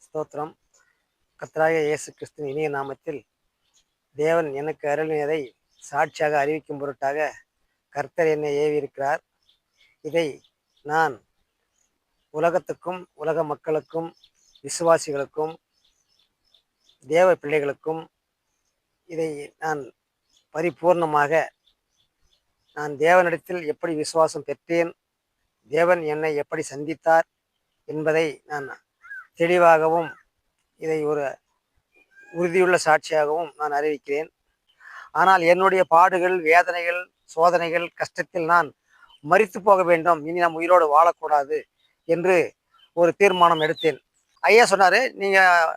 ஸ்தோத்திரம். கர்த்தராகிய இயேசு கிறிஸ்துவின் இனிய நாமத்தில் தேவன் எனக்கு அருளினதை சாட்சியாக அறிவிக்கும் பொருட்டாக கர்த்தர் என்னை ஏவி இருக்கிறார். இதை நான் உலகத்துக்கும் உலக மக்களுக்கும் விசுவாசிகளுக்கும் தேவ பிள்ளைகளுக்கும் இதை நான் பரிபூர்ணமாக நான் தேவனிடத்தில் எப்படி விசுவாசம் பெற்றேன், தேவன் என்னை எப்படி சந்தித்தார் என்பதை நான் தெளிவாகவும் இதை ஒரு உறுதியுள்ள சாட்சியாகவும் நான் அறிவிக்கிறேன். ஆனால் என்னுடைய பாடுகள், வேதனைகள், சோதனைகள், கஷ்டத்தில் நான் மரித்து போக வேண்டும், இனி நாம் உயிரோடு வாழக்கூடாது என்று ஒரு தீர்மானம் எடுத்தேன். ஐயா சொன்னார், நீங்கள்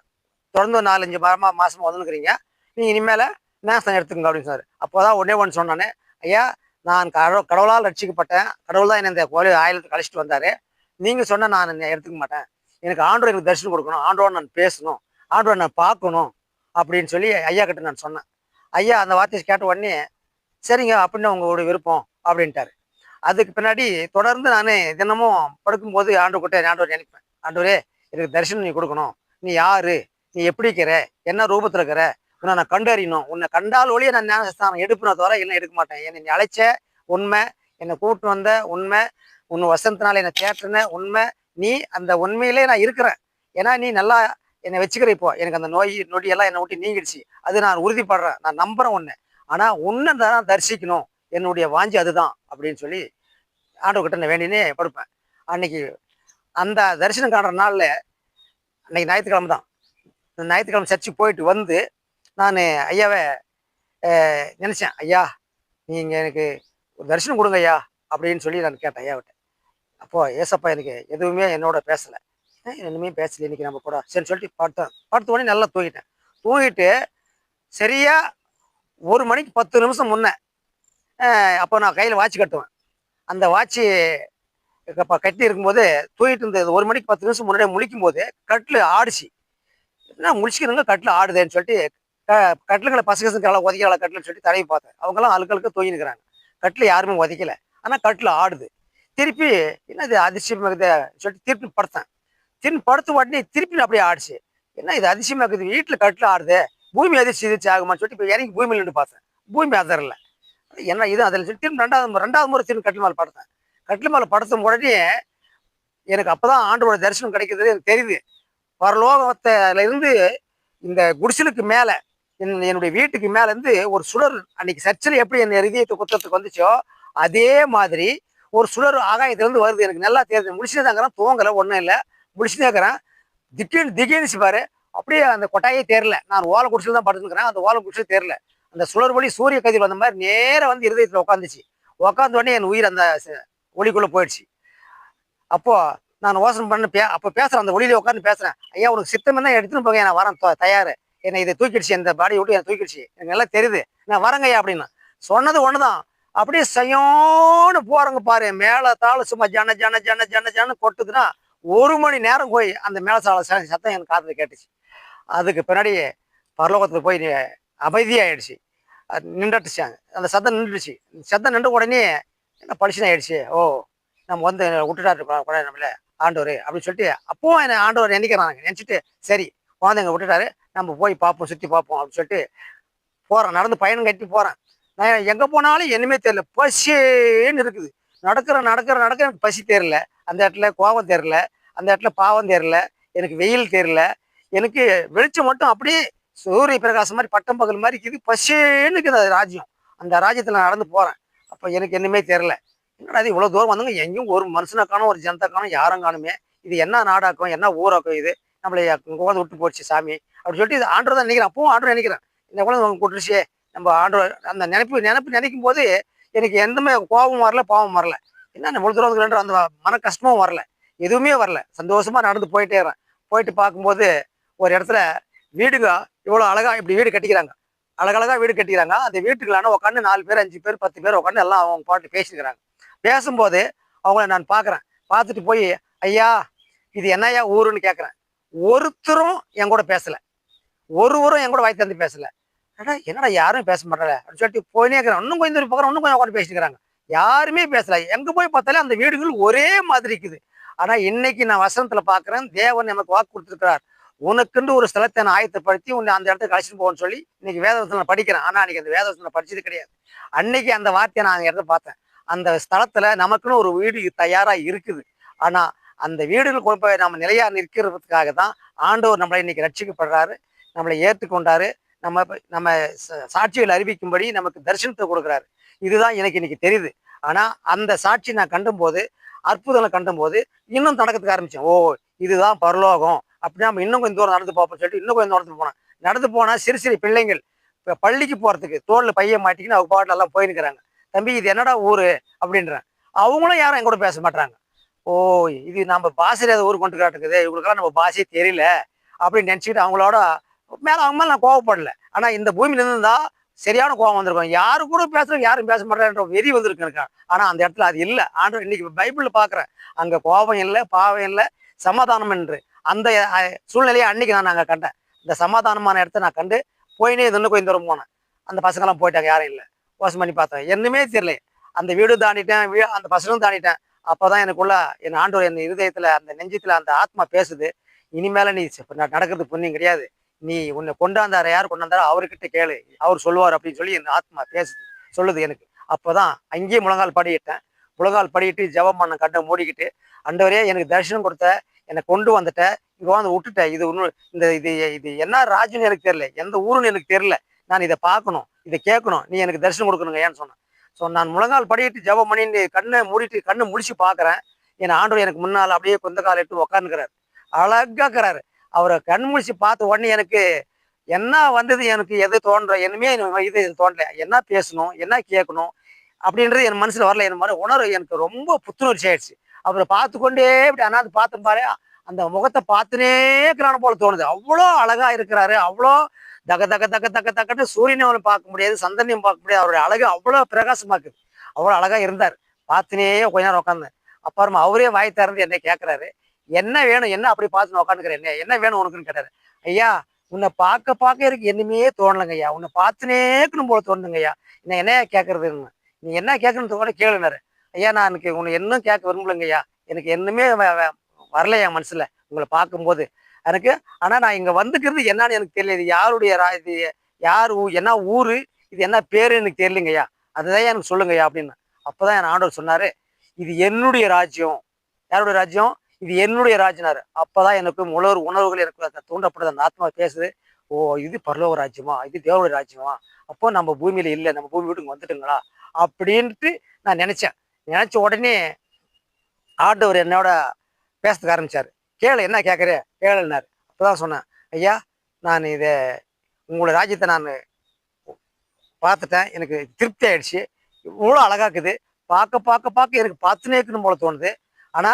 தொடர்ந்து 4-5 மாதமாக வந்துருக்கிறீங்க, நீங்கள் இனிமேல் நேசம் எடுத்துக்கோங்க அப்படின்னு சொன்னார். அப்போ தான் ஒன்று சொன்னானே, ஐயா நான் கடவுளால் ரட்சிக்கப்பட்டேன், கடவுள் தான் என்னை இந்த கோயில் ஆயிலத்துக்கு அழைச்சிட்டு வந்தார், நீங்கள் சொன்னால் நான் எடுத்துக்க மாட்டேன், எனக்கு ஆண்டவர் எனக்கு தரிசனம் கொடுக்கணும், ஆண்டவரை நான் பேசணும், ஆண்டவரை நான் பார்க்கணும் அப்படின்னு சொல்லி ஐயா கிட்ட நான் சொன்னேன். ஐயா அந்த வார்த்தையை கேட்ட உடனே சரிங்க அப்படின்னு உங்களுடைய விருப்பம் அப்படின்ட்டாரு. அதுக்கு பின்னாடி தொடர்ந்து நான் தினமும் படுக்கும்போது ஆண்டவர் நினைப்பேன், ஆண்டவரே எனக்கு தரிசனம் நீ கொடுக்கணும், நீ யாரு, நீ எப்படி இருக்கிற, என்ன ரூபத்தில் இருக்கிற, உன்னை நான் கண்டறியணும், உன்னை கண்டால் ஒழிய நான் ஞானஸ்தானம் எடுப்பின தவிர இல்லை எடுக்க மாட்டேன், என்னை நீ அழைச்ச உண்மை, என்னை கூப்பிட்டு வந்த உண்மை, உன் வசனத்தினால என்னை தேற்றின உண்மை, நீ அந்த உண்மையிலே நான் இருக்கிறேன், ஏன்னா நீ நல்லா என்னை வச்சுக்கிற, இப்போ எனக்கு அந்த நொடியெல்லாம் என்னை விட்டு நீங்கிடுச்சு, அது நான் உறுதிப்படுறேன், நான் நம்புறேன் உன்னை, ஆனால் உன்னை தான் தரிசிக்கணும், என்னுடைய வாஞ்சி அதுதான் அப்படின்னு சொல்லி ஆண்டவர்கிட்ட நான் வேண்டினே படுப்பேன். அன்னைக்கு அந்த தரிசனம் காணுற நாளில் அன்னைக்கு ஞாயிற்றுக்கிழமை தான், ஞாயிற்றுக்கிழமை சர்ச்சுக்கு போயிட்டு வந்து நான் ஐயாவை நினச்சேன், ஐயா நீங்கள் எனக்கு ஒரு தரிசனம் கொடுங்க ஐயா அப்படின்னு சொல்லி நான் கேட்டேன் ஐயாவிட்ட. அப்போது ஏசப்பா எனக்கு எதுவுமே என்னோட பேசலை, இன்னுமே பேசல இன்னைக்கு நம்ம கூட, சரி சொல்லிட்டு படுத்த உடனே நல்லா தூங்கிட்டு சரியா 1 மணிக்கு 10 நிமிஷம் முன்னே, அப்போ நான் கையில் வாட்ச் கட்டுவேன், அந்த வாட்சி இப்போ கட்டி இருக்கும்போது தூங்கிட்டு இருந்தது 1 மணிக்கு 10 நிமிஷம் முன்னாடியே முழிக்கும் போது கட்டில் ஆடிச்சு. என்ன முழிச்சுக்கிறவங்க கட்டில் ஆடுதேன்னு சொல்லிட்டு கட்டிலுங்களை பசங்க உதைக்கல கட்டில்னு சொல்லிட்டு தடவி பார்த்தேன். அவங்கெல்லாம் அழுக்களுக்கு தூங்கி நிற்கிறாங்க, கட்டில் யாருமே உதைக்கல, ஆனால் கட்டில் ஆடுது. திருப்பி என்ன இது அதிசயமாக இருக்குது சொல்லிட்டு திருப்பி படுத்த உடனே திருப்பி அப்படியே ஆடிச்சு. என்ன இது அதிசயமாக இருக்குது, வீட்டில் கட்டில் ஆடுது, பூமி அதிர்ச்சி ஆகுமான்னு சொல்லிட்டு இப்போ இறங்கி பூமியில் நின்று பார்த்தேன், பூமி அதிரல, என்ன இது அதில் சொல்லி திரும்பி ரெண்டாவது முறை திரும்பி கட்டில் மேலே படுத்தேன். கட்டில் மேலே படுத்தும் உடனே எனக்கு அப்போதான் ஆண்டோட தரிசனம் கிடைக்கிறது எனக்கு தெரியுது. பரலோகத்துல இருந்து இந்த குடிசலுக்கு மேலே என்னுடைய வீட்டுக்கு மேலேருந்து ஒரு சுடர், அன்னைக்கு சர்ச்சில் எப்படி என் இதயத்தை குத்தத்துக்கு வந்துச்சோ அதே மாதிரி ஒரு சுடர் ஆகாயத்திலேருந்து வருது. எனக்கு நல்லா தெரியுது, முடிச்சுனே தாங்கிறேன், தூங்கலை, ஒன்றும் இல்லை, முடிச்சுனே இருக்கிறேன். திடீர்னு பாரு, அப்படியே அந்த கொட்டாயே தேரல, நான் ஓலை குடிச்சில் தான் படுத்துக்கிறேன், அந்த ஓலை குடிச்சில் தேரல, அந்த சுடர் வழி சூரிய கதிர் வந்த மாதிரி நேராக வந்து இருதயத்தில் உட்காந்துச்சு. உட்காந்த உடனே என் உயிர் அந்த ஒளிக்குள்ளே போயிடுச்சு. அப்போது நான் யோசனை பண்ண அப்போ பேசுகிறேன், அந்த ஒளியில உட்காந்து பேசுகிறேன், ஐயா உனக்கு சித்தம் தான் எடுத்துன்னு போங்க, நான் வரேன் தயார், என்னை இதை தூக்கிடுச்சு, இந்த பாடியை விட்டு என்னை தூக்கிடுச்சு, எனக்கு நல்லா தெரியுது, நான் வரேங்கய்யா அப்படின்னு சொன்னது ஒன்று தான். அப்படியே செய்யோன்னு போகிறவங்க பாரு, மேலே தாள் சும்மா ஜன கொட்டுதுன்னா 1 மணி நேரம் போய் அந்த மேலசால சத்தம் எனக்கு காதில் கேட்டுச்சு. அதுக்கு பின்னாடி பரலோகத்தில் போய் அமைதியாகிடுச்சு, நின்றுட்டுச்சாங்க, அந்த சத்தம் நின்றுடுச்சு. சத்தம் நின்ற உடனே என்ன பளிச்சுன்னு ஆயிடுச்சு, ஓ நம்ம வந்து விட்டுட்டாரு நம்மள ஆண்டவர் அப்படின்னு சொல்லிட்டு அப்பவும் என்னை ஆண்டவர் நினைச்சிட்டு சரி குழந்தைங்க விட்டுட்டாரு, நம்ம போய் பார்ப்போம், சுற்றி பார்ப்போம் அப்படின்னு சொல்லிட்டு போகிறேன். நடந்து பயணம் கட்டி போகிறேன். நான் எங்கே போனாலும் என்னமே தெரியல, பசின்னு இருக்குது, நடக்கிற பசி தெரியல, அந்த இடத்துல கோபம் தெரியல, அந்த இடத்துல பாவம் தெரியல, எனக்கு வெயில் தெரியல, எனக்கு வெளிச்சம் மட்டும் அப்படியே சூரிய பிரகாசம் மாதிரி பட்டம் பகல் மாதிரி இருக்குது, பசின்னு இருக்குது அது ராஜ்யம். அந்த ராஜ்யத்தில் நான் நடந்து போகிறேன். அப்போ எனக்கு என்னமே தெரியல, என்னடா இது இவ்வளோ தூரம் வந்தவங்க எங்கேயும் ஒரு மனுஷனை காணும், ஒரு ஜனத்தை காணும், யாரும் காணுமே, இது என்ன நாடாக்கும், என்ன ஊராக்கும், இது நம்மளை குழந்தை விட்டு போச்சு சாமி அப்படின்னு சொல்லிட்டு இது ஆண்டவர் தான் நினைக்கிறேன். அப்பவும் ஆண்டவர் நினைக்கிறேன், இந்த குழந்தை அவங்க கூட்டுருச்சே, நம்ம ஆண்டவர் அந்த நினைப்பு நினைக்கும் போது எனக்கு எந்தமே கோபம் வரல, பாவம் வரல, என்ன இவ்வளோ தூரம் அந்த மன கஷ்டமும் வரல, எதுவுமே வரல, சந்தோஷமாக நடந்து போயிட்டேறேன். போயிட்டு பார்க்கும்போது ஒரு இடத்துல வீடுங்க இவ்வளோ அழகாக இப்படி வீடு கட்டிக்கிறாங்க, அழகழகாக வீடு கட்டிக்கிறாங்க. அந்த வீட்டுக்குள்ளான உட்காந்து 4 பேர் 5 பேர் 10 பேர் உட்காந்து எல்லாம் அவங்க பாட்டு பேசிக்கிறாங்க. பேசும்போது அவங்கள நான் பார்க்குறேன், பார்த்துட்டு போய் ஐயா இது என்னையா ஊருன்னு கேட்குறேன். ஒருத்தரும் என் கூட பேசலை, ஒருவரும் என் கூட வாய் தந்து பேசலை. என்னடா யாரும் பேச மாட்டாங்க அப்படின்னு சொல்லிட்டு போயினே இருக்கிறான். இன்னும் கொஞ்சம் பார்க்குறேன், இன்னும் கொஞ்சம் உட்காந்து பேசிக்கிறாங்க, யாருமே பேசல. எங்கே போய் பார்த்தாலே அந்த வீடுகள் ஒரே மாதிரி இருக்குது. ஆனால் இன்னைக்கு நான் வசனத்தில் பார்க்குறேன், தேவன் நமக்கு வாக்கு கொடுத்துருக்கிறார், உனக்குன்னு ஒரு ஸ்தலத்தை நான் ஆயத்தப்படுத்தி உன்னை அந்த இடத்துக்கு அழைச்சிட்டு போகணும்னு சொல்லி இன்னைக்கு வேதவசனம் நான் படிக்கிறேன். ஆனால் அன்னைக்கு அந்த வேதவசனம் படிச்சது கிடையாது. அன்னைக்கு அந்த வார்த்தையை நான் அந்த இடத்த பார்த்தேன். அந்த ஸ்தலத்துல நமக்குன்னு ஒரு வீடு தயாரா இருக்குது. ஆனா அந்த வீடுகள் கொண்டு போய் நம்ம நிலையா நிற்கிறதுக்காக தான் ஆண்டவர் நம்மளை இன்னைக்கு ரட்சிக்கப்படுறாரு, நம்மளை ஏற்றுக்கொண்டாரு, நம்ம நம்ம சாட்சிகள் அறிவிக்கும்படி நமக்கு தரிசனத்தை கொடுக்குறாரு. இதுதான் எனக்கு இன்னைக்கு தெரியுது. ஆனா அந்த சாட்சி நான் கண்டும் போது, அற்புதங்களை கண்டும் போது இன்னும் நடக்கிறதுக்கு ஆரம்பிச்சேன். ஓ, இதுதான் பரலோகம் அப்படின்னா நம்ம இன்னும் கொஞ்சம் தூரம் நடந்து பார்ப்போம்னு சொல்லிட்டு இன்னும் கொஞ்சம் நடந்து போனேன். நடந்து போனா சிறு சிறு பிள்ளைங்கள் இப்போ பள்ளிக்கு போறதுக்கு தோல்ல பைய மாட்டிக்கின்னு அவங்க பாட்டில் எல்லாம் போயிருக்கிறாங்க. தம்பி இது என்னடா ஊரு அப்படின்றேன். அவங்களும் யாரும் என் கூட பேச மாட்டாங்க. ஓ, இது நம்ம பாஷையில ஊர் கொண்டு காட்டுக்குது, இவங்களுக்கெல்லாம் நம்ம பாஷையே தெரியல அப்படின்னு நினச்சிக்கிட்டு அவங்களோட அவங்க மேல நான் கோவப்படல. ஆனா இந்த பூமியில இருந்தா சரியான கோவம் வந்திருக்கும். யாரு கூட பேசுறோம், யாரும் பேச மாட்டேன்ற வெறி வந்திருக்கு எனக்கு. ஆனா அந்த இடத்துல அது இல்லை. ஆண்டு இன்னைக்கு பைபிள்ல பாக்குறேன், அங்க கோபம் இல்லை, பாவம் இல்லை, சமாதானம் என்று அந்த சூழ்நிலையை அன்னைக்கு நான் அங்க கண்டேன். இந்த சமாதானமான இடத்த நான் கண்டு போயினே இன்னும் கொஞ்சம் தூரம் போனேன். அந்த பசங்கெல்லாம் போயிட்டாங்க, யாரும் இல்லை. யோசனை பண்ணி பார்த்தேன், என்னமே தெரியல. அந்த வீடு தாண்டிட்டேன், அந்த பசங்களும் தாண்டிட்டேன். அப்போதான் எனக்குள்ள என் ஆண்டவர் என் இருதயத்துல அந்த நெஞ்சத்துல அந்த ஆத்மா பேசுது, இனிமேல நீ நடக்கிறது புண்ணியம் கிடையாது, நீ உன்னை கொண்டாந்தார யார் கொண்டாந்தாரோ அவர்கிட்ட கேளு, அவர் சொல்லுவார் அப்படின்னு சொல்லி என் ஆத்மா பேசுது, சொல்லுது எனக்கு. அப்போதான் அங்கேயே முழங்கால் படிக்கிட்டேன். முழங்கால் படிக்கிட்டு ஜெபம் பண்ண கண்ணை மூடிக்கிட்டு, ஆண்டவரே எனக்கு தரிசனம் கொடுத்த, என்னை கொண்டு வந்துட்ட, இங்க வந்து விட்டுட்ட, இது இன்னும் இந்த இது இது என்ன ராஜ்யம்னு எனக்கு தெரியல, எந்த ஊருன்னு எனக்கு தெரியல, நான் இதை பார்க்கணும், இதை கேட்கணும், நீ எனக்கு தரிசனம் கொடுக்கணுங்க ஏன்னு சொன்னேன். ஸோ நான் முழங்கால் படிக்கிட்டு ஜெபம் பண்ணிட்டு கண்ணை மூடிட்டு கண்ணை முடிச்சு பார்க்குறேன். என் ஆண்டவர் எனக்கு முன்னால் அப்படியே கொந்த கால் எடுத்து உட்காந்துக்கிறாரு, அழகாக்குறாரு. அவரை கண் முடிச்சு பார்த்த உடனே எனக்கு என்ன வந்தது, எனக்கு எது தோன்ற என்னமே இது தோன்றல, என்ன பேசணும் என்ன கேட்கணும் அப்படின்றது என் மனசுல வரல. என் மாதிரி உணர்வு எனக்கு ரொம்ப புத்துணர்ச்சி ஆயிடுச்சு. அவரை பார்த்து கொண்டே இப்படி அண்ணாந்து பார்த்து பாரு, அந்த முகத்தை பார்த்துனே இருக்கிறான போல தோணுது. அவ்வளோ அழகா இருக்கிறாரு, அவ்வளோ தக தக தக தக தக்கன்னு சூரியனையும் பார்க்க முடியாது, சந்திரனையும் பார்க்க முடியாது, அவருடைய அழகு அவ்வளோ பிரகாசமாக்குது. அவ்வளோ அழகா இருந்தார். பார்த்துனே கொஞ்ச நேரம் உட்காந்தேன். அப்புறமா அவரே வாய் திறந்து என்னை கேட்கிறாரு, என்ன வேணும், என்ன அப்படி பார்த்து உட்காந்துக்கிறேன், என்ன வேணும் உனக்குன்னு கேட்டாரு. ஐயா, உன்னை பார்க்க பார்க்க எனக்கு என்னமே தோணலைங்க ஐயா, உன்னை பார்த்துனே இருக்கணும் போல தோணுங்க ஐயா, என்ன கேட்கறதுன்னு, நீ என்ன கேட்கணும்னு கூட கேளுனாரு. ஐயா, நான் எனக்கு உன்னை இன்னும் கேட்க விரும்பலைங்க ஐயா, எனக்கு என்னமே வரல என் மனசுல உங்களை பார்க்கும்போது எனக்கு. ஆனா நான் இங்க வந்துக்கிறது என்னன்னு எனக்கு தெரியல, இது யாருடைய இது யார் என்ன ஊரு, இது என்ன பேரு எனக்கு தெரியலைங்கய்யா, அதுதான் எனக்கு சொல்லுங்கய்யா அப்படின்னு. அப்பதான் என் ஆண்டவர் சொன்னாரு, இது என்னுடைய ராஜ்யம். யாருடைய ராஜ்யம்? இது என்னுடைய ராஜ்யனாரு. அப்பதான் எனக்கு உணர்வுகள் எனக்கு தூண்டப்படுது. அந்த ஆத்மா பேசுது, ஓ இது பரலோக ராஜ்யமா, இது தேவனுடைய ராஜ்யமா, அப்போ நம்ம பூமியில இல்லை, நம்ம பூமி வீட்டுக்கு வந்துட்டுங்களா அப்படின்ட்டு நான் நினைச்சேன். நினைச்ச உடனே ஆண்டவர் என்னோட பேசுறதுக்கு ஆரம்பிச்சாரு. கேளு, என்ன கேட்குற கேளுன்னாரு. அப்பதான் சொன்னேன், ஐயா நான் இதை உங்களோட ராஜ்யத்தை நான் பார்த்துட்டேன், எனக்கு திருப்தி ஆயிடுச்சு, இவ்வளோ அழகாக்குது, பார்க்க பார்க்க பார்க்க எனக்கு பார்த்துனே இருக்கணும் போல தோணுது. ஆனா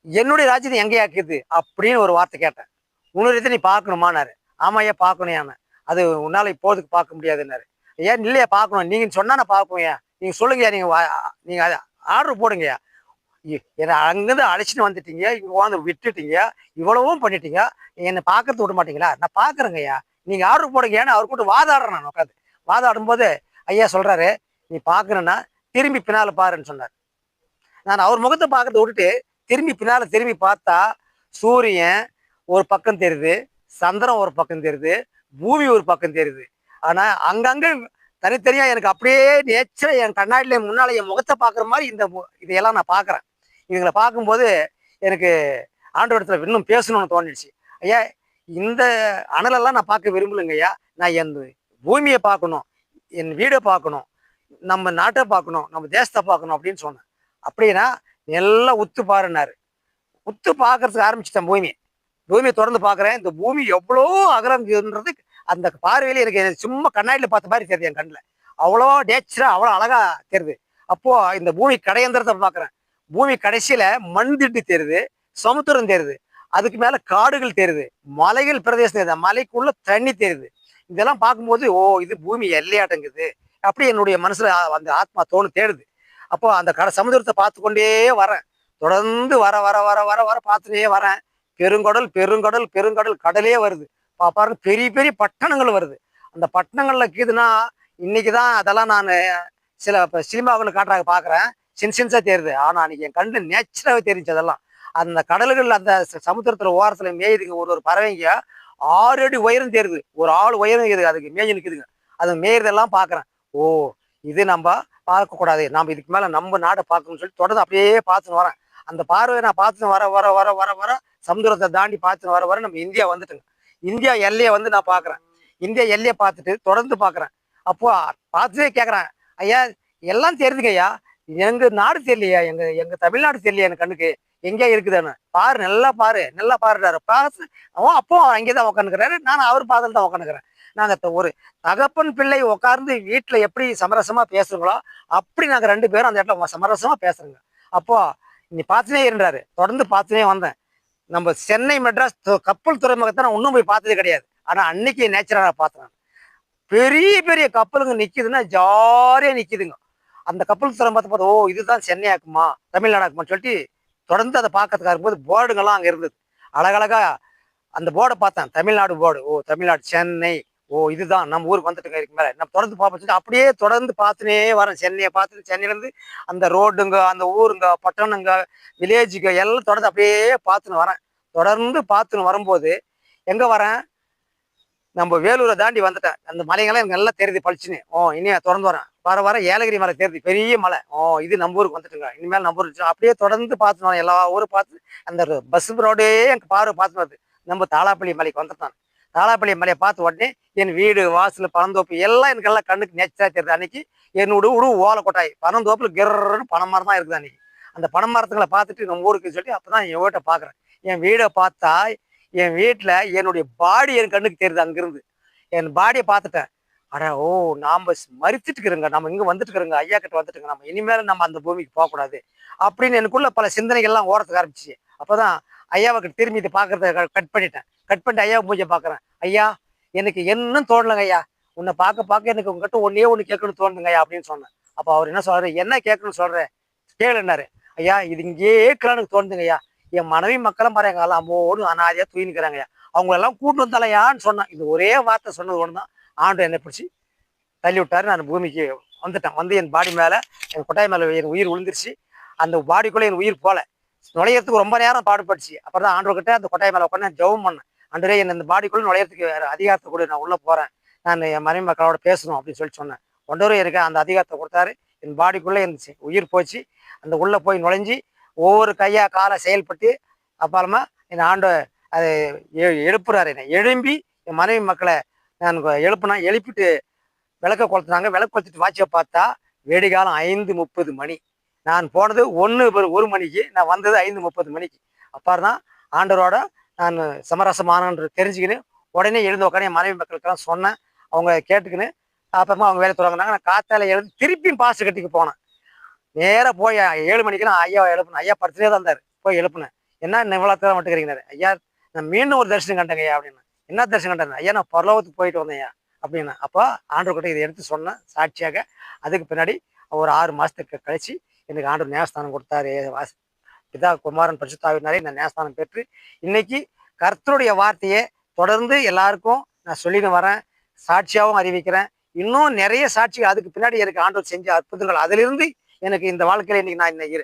என்னுடைய ராஜ்யத்தை எங்கேயா இருக்குது அப்படின்னு ஒரு வார்த்தை கேட்டேன். உன்னுடைய நீ பார்க்கணுமான்னாரு. ஆமா ஐயா பார்க்கணும், அது உன்னால இப்போதுக்கு பார்க்க முடியாதுன்னாரு. ஐயா இல்லையா பார்க்கணும், நீங்க சொன்னா நான் பார்ப்போம்யா, நீங்க சொல்லுங்கய்யா, நீங்க ஆர்டர் போடுங்கய்யா, என்னை அங்கேருந்து அழைச்சிட்டு வந்துட்டீங்க, இங்கே வந்து விட்டுட்டீங்க, இவ்வளவும் பண்ணிட்டீங்க, என்னை பார்க்கறது விட மாட்டீங்களா, நான் பார்க்குறேங்க ஐயா, நீங்க ஆர்டர் போடுங்க. ஏன்னா அவர் கூட வாதாடுறேன். நான் உட்காந்து வாதாடும் போது ஐயா சொல்றாரு, நீ பார்க்கணுன்னா திரும்பி பின்னால பாருன்னு சொன்னார். நான் அவர் முகத்தை பார்க்கறத விட்டுட்டு திரும்பி பின்னால திரும்பி பார்த்தா சூரியன் ஒரு பக்கம் தெரியுது, சந்திரன் ஒரு பக்கம் தெரியுது, பூமி ஒரு பக்கம் தெரியுது. ஆனா அங்கங்க தனித்தனியா எனக்கு அப்படியே நேச்சரா என் கண்ணாடியில முன்னால என் முகத்தை பார்க்குற மாதிரி இதையெல்லாம் நான் பார்க்குறேன். இவங்களை பார்க்கும்போது எனக்கு ஆண்டவரத்துல இன்னும் பேசணும்னு தோணிடுச்சு. ஐயா இந்த அனலெல்லாம் நான் பார்க்க விரும்பலைங்க ஐயா, நான் என் பூமியை பார்க்கணும், என் வீடை பார்க்கணும், நம்ம நாட்டை பார்க்கணும், நம்ம தேசத்தை பார்க்கணும் அப்படின்னு சொன்னேன். அப்படின்னா எல்லாம் உத்து பாருன்னாரு. உத்து பார்க்கறதுக்கு ஆரம்பிச்சிட்டேன். பூமியை தொடர்ந்து பார்க்குறேன். இந்த பூமி எவ்வளோ அகலம்ன்றது அந்த பார்வையில எனக்கு சும்மா கண்ணாடியில் பார்த்த மாதிரி தெரியுது. என் கண்ணில் அவ்வளோ நேச்சரா அவ்வளோ அழகா தெரியுது. அப்போ இந்த பூமி கடையந்திரத்தை பார்க்குறேன். பூமி கடைசியில மண் திட்டு தெரியுது, சமுத்திரம் தெரியுது, அதுக்கு மேல காடுகள் தெரியுது, மலைகள் பிரதேசம் தெரியுது, மலைக்குள்ள தண்ணி தெரியுது. இதெல்லாம் பார்க்கும்போது ஓ இது பூமி எல்லையாட்டங்குது அப்படி என்னுடைய மனசுல அந்த ஆத்மா தேடுது. அப்போ அந்த சமுதிரத்தை பார்த்து கொண்டே வரேன். தொடர்ந்து வர வர வர வர வர பார்த்துட்டே வரேன். பெருங்கடல் பெருங்கடல் பெருங்கடல் கடலே வருது. பாருங்க, பெரிய பெரிய பட்டணங்கள் வருது. அந்த பட்டணங்கள்ல கீதுன்னா இன்னைக்குதான் அதெல்லாம் நான் சில சினிமாவில் காட்டுறாங்க பார்க்குறேன், சின்சா தெரியுது. ஆனா அன்னைக்கு என் கண்டு நேச்சுராவே தெரிஞ்சு அதெல்லாம். அந்த கடல்கள் அந்த சமுத்திரத்துல ஓரத்துல மேயுதுங்க. ஒரு ஒரு பறவைங்க 6 அடி உயரம் தேருது. ஒரு ஆள் உயரம் இருக்குது, அதுக்கு மேய்ஞ்சு நிக்குதுங்க. அது மேயறதெல்லாம் பாக்குறேன். ஓ, இது நம்ம பார்க்கக்கூடாது, நம்ம இதுக்கு மேல நம்ம நாட்டை பார்க்கணும்னு சொல்லி தொடர்ந்து அப்படியே பார்த்துன்னு வரேன். அந்த பார்வையை நான் பார்த்துன்னு வர வர வர வர வர சமுத்திரத்தை தாண்டி பார்த்துன்னு வர வர நம்ம இந்தியா வந்துட்டுங்க. இந்தியா எல்லையை வந்து நான் பார்க்குறேன். இந்தியா எல்லையை பார்த்துட்டு தொடர்ந்து பார்க்குறேன். அப்போ பார்த்துட்டே கேட்குறேன், ஐயா எல்லாம் தெரியுதுங்க ஐயா, எங்க நாடு தெரியலையா, எங்க எங்க தமிழ்நாடு தெரியலையா எனக்கு கண்ணுக்கு, எங்கே இருக்குதானு பாரு, நல்லா பாரு, நல்லா பாருடாரு பார்த்து. அவன் அப்போ அங்கே தான் உட்காந்துக்கிறாரு, நான் அவர் பாதல் தான் உட்காந்துக்கிறேன். நாங்கள் ஒரு தகப்பன் பிள்ளை உட்கார்ந்து வீட்டில் எப்படி சமரசமா பேசுங்களோ அப்படி நாங்கள் ரெண்டு பேரும் அந்த இடத்துல சமரசமா பேசுறோங்க. அப்போ நீ பார்த்துனே இருந்தாரு, தொடர்ந்து பார்த்துனே வந்தேன். நம்ம சென்னை மெட்ராஸ் கப்பல் துறைமுகத்தை நான் இன்னும் போய் பார்த்தது கிடையாது. ஆனா அன்னைக்கு நேச்சுரலா பார்த்தேன். பெரிய பெரிய கப்பலுங்க நிக்குதுன்னா ஜாலியா நிக்குதுங்க. அந்த கப்பல் துறைமுகத்தை பார்த்து, ஓ இதுதான் சென்னை ஆக்குமா தமிழ்நாடு ஆக்குமான்னு சொல்லிட்டு தொடர்ந்து அதை பார்க்கறதுக்காக இருக்கும்போது போர்டுங்கெல்லாம் அங்கே இருந்தது. அழகழகா அந்த போர்டை பார்த்தேன், தமிழ்நாடு போர்டு. ஓ தமிழ்நாடு, சென்னை, ஓ இதுதான் நம்ம ஊருக்கு வந்துட்டுங்க. இருக்கு மேலே நம்ம தொடர்ந்து பார்ப்போம். அப்படியே தொடர்ந்து பார்த்துனே வரேன். சென்னையை பார்த்துட்டு சென்னையிலேருந்து அந்த ரோடுங்க, அந்த ஊருங்க, பட்டணங்க, வில்லேஜுங்க எல்லாம் தொடர்ந்து அப்படியே பார்த்துன்னு வரேன். தொடர்ந்து பார்த்துன்னு வரும்போது எங்க வரேன், நம்ம வேலூரை தாண்டி வந்துட்டேன். அந்த மலைங்கெல்லாம் எனக்கு நல்லா தெரியுது பளிச்சுன்னு. ஓ இனி தொடர்ந்து வரேன். வர வர ஏலகிரி மலை தெரியுது, பெரிய மலை. ஓ இது நம்ம ஊருக்கு வந்துட்டுங்க, இனிமேல் நம்ம ஊருக்கு. அப்படியே தொடர்ந்து பார்த்துன்னு வரேன், எல்லா ஊரும் பார்த்து. அந்த பஸ் ரோடே எனக்கு பார்வை பார்த்துன்னு வருது. நம்ம தாளாப்பள்ளி மலைக்கு வந்துட்டான். தாளாப்பள்ளி மலையை பார்த்து உடனே என் வீடு வாசல் பனந்தோப்பு எல்லாம் எனக்கு எல்லாம் கண்ணுக்கு நேச்சரா தெரியுது. அன்னைக்கு என்னோட ஓலை கொட்டாய் பனந்தோப்புல கிர்ன்னு பனைமரம் தான் இருக்குது. அன்னைக்கு அந்த பனைமரத்துங்களை பார்த்துட்டு நம்ம ஊருக்கு சொல்லி அப்பதான் என் வீட்டை பார்க்குறேன். என் வீடை பார்த்தா என் வீட்டில் என்னுடைய பாடி என் கண்ணுக்கு தெரியுது. அங்கிருந்து என் பாடியை பார்த்துட்டேன். அட ஓ, நாம மறித்துட்டு இருக்கிறோங்க, நம்ம இங்கே வந்துட்டு இருக்கிறோங்க, ஐயா கிட்ட வந்துட்டுங்க, நம்ம இனிமேல் நம்ம அந்த பூமிக்கு போகக்கூடாது அப்படின்னு எனக்குள்ள பல சிந்தனைகள்லாம் ஓரத்துக்கு ஆரம்பிச்சு. அப்போதான் ஐயாவுக்கு திரும்பி இதை பார்க்கறத கட் பண்ணிட்டேன். கட் பண்ணிட்டு ஐயா பூஜை பார்க்குறேன். ஐயா எனக்கு என்னன்னு தோணலைங்க ஐயா, உன்னை பார்க்க பார்க்க எனக்கு உங்ககிட்ட ஒன்னே ஒன்று கேட்கணும்னு தோணுதுங்க ஐயா அப்படின்னு சொன்னேன். அப்போ அவர் என்ன சொல்றாரு, என்ன கேட்கணும்னு சொல்கிறேன் கேளுன்னாரு. ஐயா இது இங்கே கேட்கலான்னு தோணுதுங்க ஐயா, என் மனைவி மக்களும் பாரு எங்க அம்மோடு அனாதியா தூயினுக்கிறாங்க ஐயா, அவங்களெல்லாம் கூட்டு வந்தாலையான்னு சொன்னேன். இது ஒரே வார்த்தை சொன்னது ஒன்று தான். ஆண்டு என்னை பிடிச்சி தள்ளி விட்டாரு. நான் பூமிக்கு வந்துட்டேன். வந்து என் பாடி மேலே, என் கொட்டாய் மேலே என் உயிர் விழுந்துருச்சு. அந்த பாடிக்குள்ளே என் உயிர் போல நுழையறதுக்கு ரொம்ப நேரம் பாடுபட்டுச்சு. அப்புறம் தான் ஆண்டவர்கிட்ட அந்த கொட்டாய் மேலே உட்காந்து ஜெபம் பண்ணேன். ஆண்டவரே என்ன இந்த பாடிக்குள்ளே நுழையறதுக்கு அதிகாரத்தை கூட, நான் உள்ளே போகிறேன், நான் என் மனைவி மக்களோட பேசணும் அப்படின்னு சொல்லி சொன்னேன். ஒன்றரை இருக்க அந்த அதிகாரத்தை கொடுத்தாரு. என் பாடிக்குள்ளே இருந்துச்சு, உயிர் போச்சு. அந்த உள்ளே போய் நுழைஞ்சி ஒவ்வொரு கையா காலை செயல்பட்டு அப்புறமா என் ஆண்டு அதை எழுப்புறாரு. என்னை எழும்பி என் மனைவி மக்களை நான் எழுப்புனா, எழுப்பிட்டு விளக்க கொளுத்துனாங்க. விளக்கு கொளுத்துட்டு வாட்சியை பார்த்தா வெடிகாலம் 5:30 மணி. நான் போனது 1 மணிக்கு, நான் வந்தது 5:30 மணிக்கு. அப்பாறு தான் ஆண்டவரோட நான் சமரசமானன்று தெரிஞ்சுக்கின்னு உடனே எழுந்து உட்காந்து என் மனைவி மக்களுக்கெல்லாம் சொன்னேன். அவங்க கேட்டுக்கின்னு அப்புறமா அவங்க வேலை தொடங்கினாங்க. நான் காத்தால எழுந்து திருப்பியும் பாஸ்ட் கட்டிக்கு போனேன். நேராக போய் 7 மணிக்கெல்லாம் ஐயா எழுப்புனேன். ஐயா படுத்துட்டே தான் இருந்தார். போய் எழுப்புனேன். என்ன இவ்வளோ தேவை மட்டுக்கிறீங்க ஐயா, நான் மீண்டும் ஒரு தரிசனம் கண்டேங்க ஐயா அப்படின்னு. என்ன தரிசனம் கண்டேன் ஐயா, நான் பரலோகத்துக்கு போயிட்டு வந்தேன் ஐயா அப்படின்னா. அப்போ ஆண்டவர்கிட்ட இதை எடுத்து சொன்னேன் சாட்சியாக. அதுக்கு பின்னாடி ஒரு 6 மாதத்துக்கு கழிச்சு எனக்கு ஆண்டவர் ஞானஸ்தானம் கொடுத்தாரு. பிதா குமாரன் பரிசுத்தாவினாரே நான் ஞானஸ்தானம் பெற்று இன்னைக்கு கர்த்தருடைய வார்த்தையை தொடர்ந்து எல்லாருக்கும் நான் சொல்லின்னு வரேன், சாட்சியாகவும் அறிவிக்கிறேன். இன்னும் நிறைய சாட்சிகள் அதுக்கு பின்னாடி எனக்கு ஆண்டவர் செஞ்ச அற்புதங்கள், அதிலிருந்து எனக்கு இந்த வாழ்க்கையில இன்னைக்கு நான் இன்னைக்கு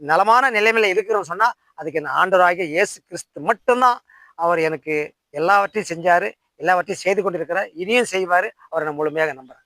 நலமான நிலைமையில இருக்கிறோன்னு சொன்னா அதுக்கு என்ன ஆண்டவராகிய இயேசு கிறிஸ்து மட்டும்தான். அவர் எனக்கு எல்லாவற்றையும் செஞ்சாரு, எல்லாவற்றையும் செய்து கொண்டிருக்கிறார், இனியும் செய்வாரு. அவரை நான் முழுமையாக நம்புறேன்.